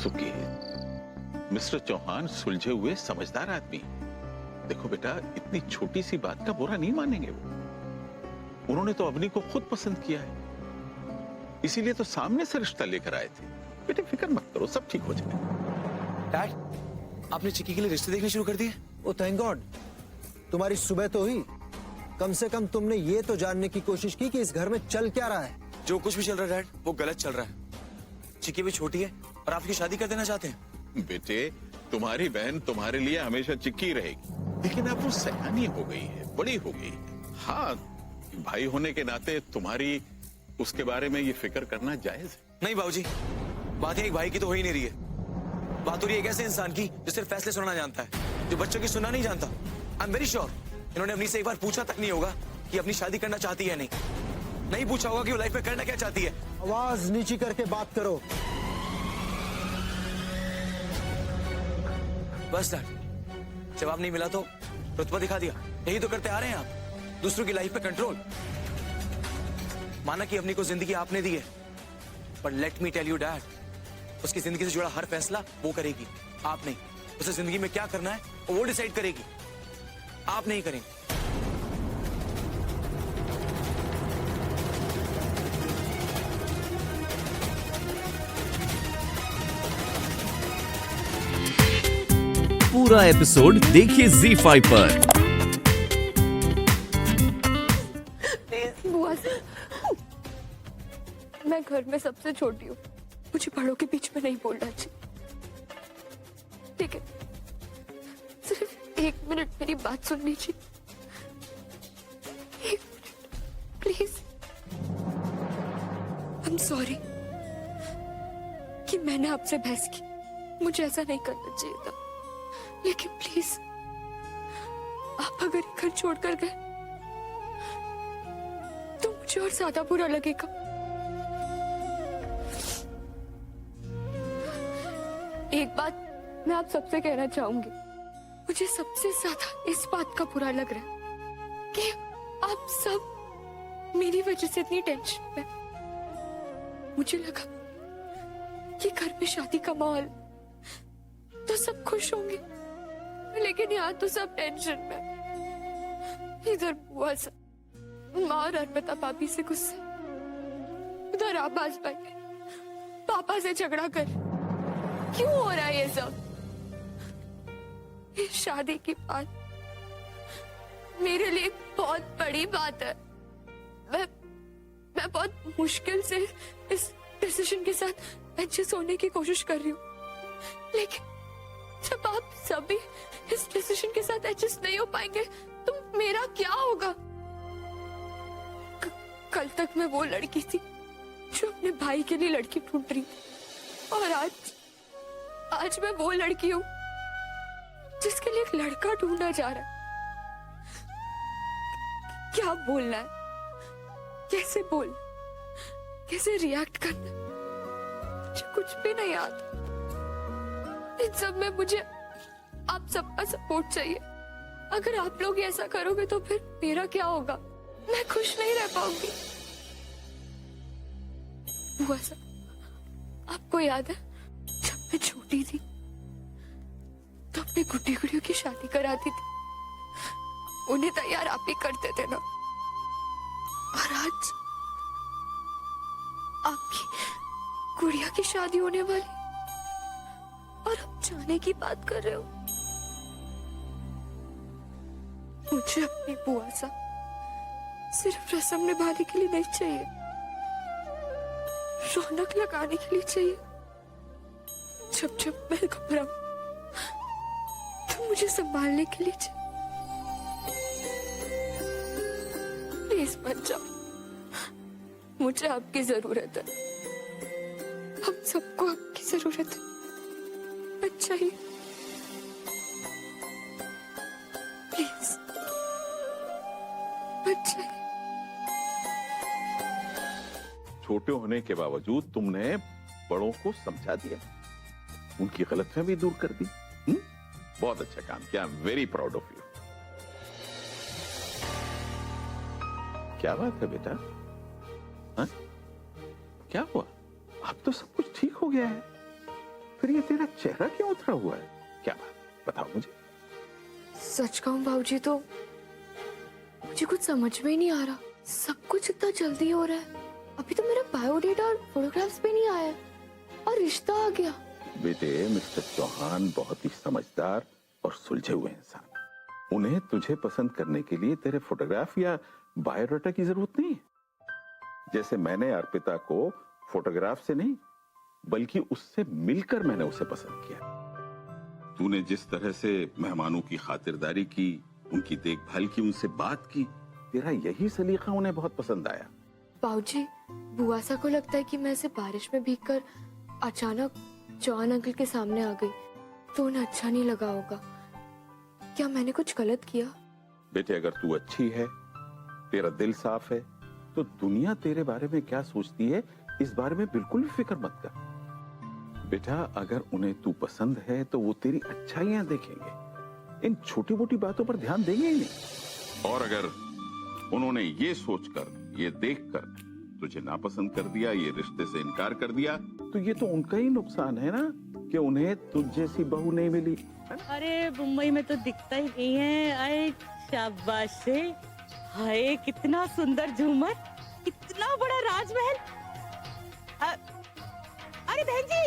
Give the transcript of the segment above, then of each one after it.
चुकी है। मिस्टर चौहान सुलझे हुए समझदार आदमी। देखो बेटा, इतनी छोटी सी बात का बुरा नहीं मानेंगे वो। उन्होंने तो अवनी को खुद पसंद किया है, इसीलिए तो सामने से रिश्ता लेकर आए थे। बेटे फिक्र मत करो, सब ठीक हो जाएगा। डैड, आपने चिक्की के लिए रिश्ते देखने शुरू कर दिए? ओ थैंक गॉड, तुम्हारी सुबह तो हुई। कम से कम तुमने ये तो जानने की कोशिश की कि इस घर में चल क्या रहा है। जो कुछ भी चल रहा है डैड, वो गलत चल रहा है। चिक्की भी छोटी है और आपकी शादी कर देना चाहते हैं। बेटे, तुम्हारी बहन तुम्हारे लिए हमेशा चिक्की रहेगी, लेकिन अब वो सयानी हो गई है, बड़ी हो गई है। हाँ, भाई होने के नाते तुम्हारी उसके बारे में ये फिक्र करना जायज है। नहीं बाबूजी, बात एक भाई की तो हो ही नहीं रही है। बात हो रही है एक ऐसे इंसान की जो सिर्फ फैसले सुनना जानता है, जो बच्चों की सुनना नहीं जानता। आई एम वेरी श्योर इन्होंने अपनी से एक बार पूछा तक नहीं होगा कि अपनी शादी करना चाहती है नहीं। नहीं पूछा होगा कि वो लाइफ में करना क्या चाहती है। आवाज नीची करके बात करो। बस डैड, जवाब नहीं मिला तो रुतबा दिखा दिया। यही तो करते आ रहे हैं आप, दूसरों की लाइफ पे कंट्रोल। माना कि अपनी को जिंदगी आपने दी है, पर let me tell you dad, उसकी जिंदगी से जुड़ा हर फैसला वो करेगी, आप नहीं। उसे जिंदगी में क्या करना है वो डिसाइड करेगी, आप नहीं करेंगे। पूरा एपिसोड देखिए ZEE5 पर। बुआ से, मैं घर में सबसे छोटी हूँ, मुझे बड़ों के बीच में नहीं बोलना चाहिए, ठीक है? सिर्फ 1 मिनट मेरी बात सुन लीजिए, 1 minute please. I am sorry कि मैंने आपसे बहस की, मुझे ऐसा नहीं करना चाहिए था, लेकिन प्लीज आप अगर ये घर छोड़कर गए तो मुझे और ज्यादा बुरा लगेगा। एक बात मैं आप सबसे कहना चाहूंगी, मुझे सबसे ज्यादा इस बात का बुरा लग रहा है कि आप सब मेरी वजह से इतनी टेंशन में। मुझे लगा कि घर में शादी का माहौल तो सब खुश होंगे, लेकिन यहाँ तो सब टेंशन में। इधर बुआ से, माँ और अर्पिता भाभी से गुस्से, उधर आबाज भाई पापा से झगड़ा कर। क्यों हो रहा है ये सब? ये शादी की बात मेरे लिए बहुत बड़ी बात है। मैं बहुत मुश्किल से इस डिसीजन के साथ एडजस्ट होने की कोशिश कर रही हूँ, लेकिन जब आप सभी इस डिसीजन के साथ एडजस्ट नहीं हो पाएंगे तो मेरा क्या होगा? कल तक मैं वो लड़की थी जो अपने भाई के लिए लड़की ढूंढ रही थी, और आज मैं वो लड़की हूँ जिसके लिए एक लड़का ढूंढा जा रहा है। क्या बोलना है, कैसे बोल, कैसे रिएक्ट करना, मुझे कुछ भी नहीं आता। इन सब में मुझे आप सबका सपोर्ट चाहिए। अगर आप लोग ऐसा करोगे तो फिर मेरा क्या होगा? मैं खुश नहीं रह पाऊंगी। बुआ साहब, आपको याद है जब मैं छोटी थी तो अपने गुड्डी गुड़ियों की शादी कराती थी, उन्हें तैयार आप ही करते थे ना? और आज आपकी गुड़िया की शादी होने वाली और अब जाने की बात कर रहे हो। मुझे अपनी बुआ सा सिर्फ रस्म निभाने के लिए नहीं चाहिए, रौनक लगाने के लिए चाहिए। जब जब मैं घबराऊं तो मुझे संभालने के लिए चाहिए। प्लीज मत जाओ, मुझे आपकी जरूरत है, हम सबको आपकी जरूरत है। अच्छा ही प्लीज अच्छा ही। छोटे होने के बावजूद तुमने बड़ों को समझा दिया, उनकी गलतफहमी दूर कर दी। बहुत अच्छा काम किया, I am very proud of you. क्या बात है बेटा? हा? क्या हुआ? अब तो सब कुछ ठीक हो गया है। फिर ये तेरा चेहरा क्यों उतरा हुआ है? क्या बात, बताओ मुझे। सच कहूं बाबूजी तो मुझे कुछ समझ में ही नहीं आ रहा। सब कुछ इतना जल्दी हो रहा है। अभी तो मेरा बायोडेटा और फोटोग्राफ्स भी नहीं आया और रिश्ता आ गया। बेटे, मिस्टर चौहान बहुत ही समझदार और सुलझे हुए इंसान। उन्हें तुझे पसंद करने के लिए तेरे फोटोग्राफ या बायोडाटा की जरूरत नहीं है। जैसे मैंने अर्पिता को फोटोग्राफ से नहीं बल्कि उससे मिलकर मैंने उसे पसंद किया। तूने जिस तरह से मेहमानों की खातिरदारी की, उनकी देखभाल की, उनसे बात की, तेरा यही सलीका उन्हें बहुत पसंद आया। बाबूजी, बुआ सा को लगता है कि मैं ऐसे बारिश में भीगकर अचानक चौहान अंकल के सामने आ गई तो उन्हें अच्छा नहीं लगा होगा। क्या मैंने कुछ गलत किया? बेटे, अगर तू अच्छी है, तेरा दिल साफ है, तो दुनिया तेरे बारे में क्या सोचती है इस बारे में बिल्कुल भी फिक्र मत कर। बेटा, अगर उन्हें तू पसंद है तो वो तेरी अच्छाइयां देखेंगे, इन छोटी मोटी बातों पर ध्यान देंगे ही नहीं। और अगर उन्होंने ये सोचकर, ये देखकर तुझे नापसंद कर दिया, ये रिश्ते से इनकार कर दिया, तो ये तो उनका ही नुकसान है ना कि उन्हें तुझ जैसी बहू नहीं मिली। अरे मुंबई में तो दिखता ही नहीं है। अरे शाबाश से। हाय कितना सुंदर झूमर, कितना बड़ा राजमहल। अरे बहन जी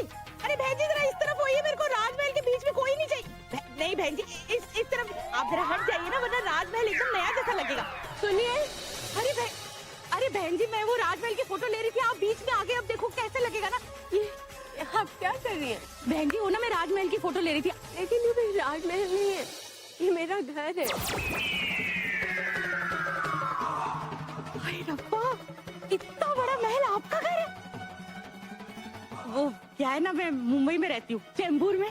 जरा इस तरफ होइए, मेरे को राजमहल के बीच में कोई नहीं चाहिए। नहीं बहन जी, इस तरफ आप जरा हट जाइए ना, वरना राजमहल एकदम नया जैसा लगेगा। सुनिए, अरे बहन जी, मैं वो राजमहल की फोटो ले रही थी, आप बीच में आ गए। अब देखो कैसे लगेगा ना। ये आप क्या कर रही हैं? बहन जी, वो ना मैं राजमहल की फोटो ले रही थी। लेकिन ये मेरा राजमहल नहीं है, ये मेरा घर है। अरे रब्बा, इतना बड़ा महल आपका घर है? वो क्या है ना, मैं मुंबई में रहती हूँ, चेंबूर में।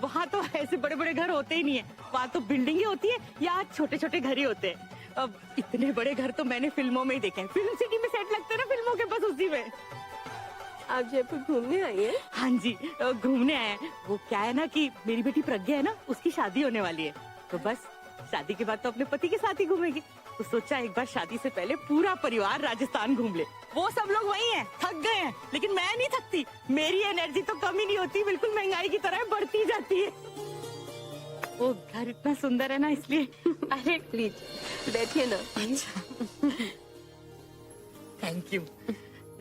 वहाँ तो ऐसे बड़े बड़े घर होते ही नहीं है, वहाँ तो बिल्डिंगें होती है या छोटे छोटे घर ही होते हैं। अब इतने बड़े घर तो मैंने फिल्मों में ही देखे हैं। फिल्म सिटी में सेट लगते हैं ना फिल्मों के, बस उसी में। आप जयपुर घूमने आई हैं? हाँ जी, घूमने आए हैं। वो क्या है ना कि मेरी बेटी प्रज्ञा है ना, उसकी शादी होने वाली है, तो बस शादी के बाद तो अपने पति के साथ ही घूमेगी। तो सोचा एक बार शादी से पहले पूरा परिवार राजस्थान घूम ले। वो सब लोग वही हैं, थक गए हैं, लेकिन मैं नहीं थकती। मेरी एनर्जी तो कम ही नहीं होती, बिल्कुल महंगाई की तरह बढ़ती जाती है। वो घर इतना सुंदर है ना, इसलिए। अरे प्लीज बैठिए ना। Thank you.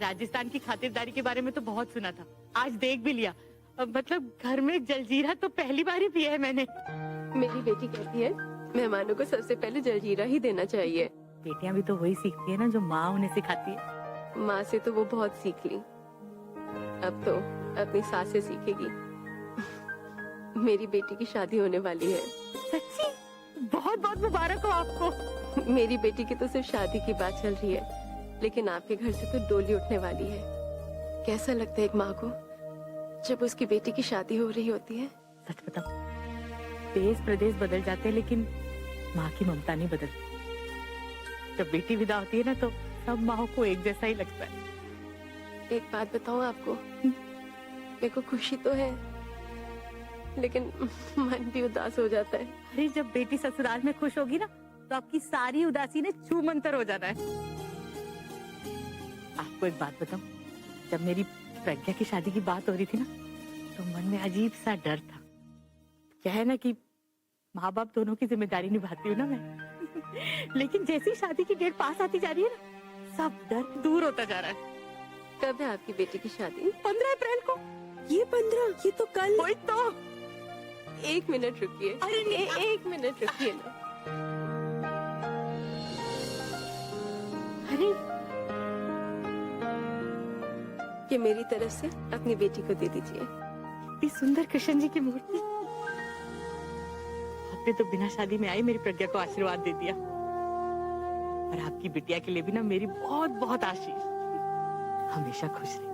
राजस्थान की खातिरदारी के बारे में तो बहुत सुना था, आज देख भी लिया। मतलब घर में जलजीरा तो पहली बार ही पिया है मैंने। मेरी बेटी कहती है मेहमानों को सबसे पहले जलजीरा ही देना चाहिए। बेटियां भी तो वही सीखती है ना जो माँ उन्हें सिखाती है। माँ से तो वो बहुत सीख ली, अब तो अपनी सास से सीखेगी। मेरी बेटी की शादी होने वाली है। सच्ची? बहुत बहुत मुबारक हो आपको। मेरी बेटी की तो सिर्फ शादी की बात चल रही है, लेकिन आपके घर से तो डोली उठने वाली है। कैसा लगता है एक माँ को जब उसकी बेटी की शादी हो रही होती है? सच बताओ, देश प्रदेश बदल जाते हैं लेकिन माँ की ममता नहीं बदलती। जब बेटी विदा होती है ना तो सब माँ को एक जैसा ही लगता है। एक बात बताऊं आपको, मेरे को खुशी तो है लेकिन मन भी उदास हो जाता है। अरे जब बेटी ससुराल में खुश होगी ना तो आपकी सारी उदासी ने छू मंतर हो जाना है। आपको एक बात बताऊं, जब मेरी प्रज्ञा की शादी की बात हो रही थी ना तो मन में अजीब सा डर था। क्या है ना कि माँ बाप दोनों की जिम्मेदारी निभाती हूँ ना मैं। लेकिन जैसी शादी की डेट पास आती जा रही है ना, सब डर दूर होता जा रहा है। कब है आपकी बेटी की शादी? 15 अप्रैल को। ये 15? ये तो कल। वही तो। एक मिनट रुकिए। अरे नहीं, एक मिनट रुकिए ना। अरे ये मेरी तरफ से अपनी बेटी को दे दीजिए। इतनी सुंदर कृष्ण जी की मूर्ति। आपने तो बिना शादी में आई मेरी प्रज्ञा को आशीर्वाद दे दिया, और आपकी बिटिया के लिए भी ना मेरी बहुत बहुत आशीष। हमेशा खुश रहे।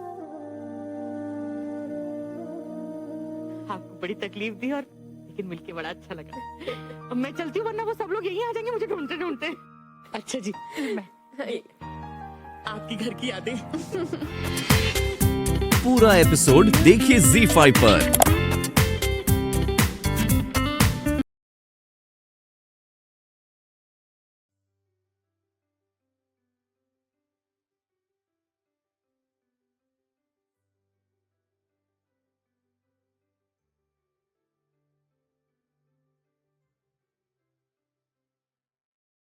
आपको बड़ी तकलीफ दी और लेकिन मिलके बड़ा अच्छा लगा। अब मैं चलती हूँ, वरना वो सब लोग यहीं आ जाएंगे मुझे ढूंढते ढूंढते। अच्छा जी, मैं आपकी घर की यादें। पूरा एपिसोड देखिए ZEE5 पर।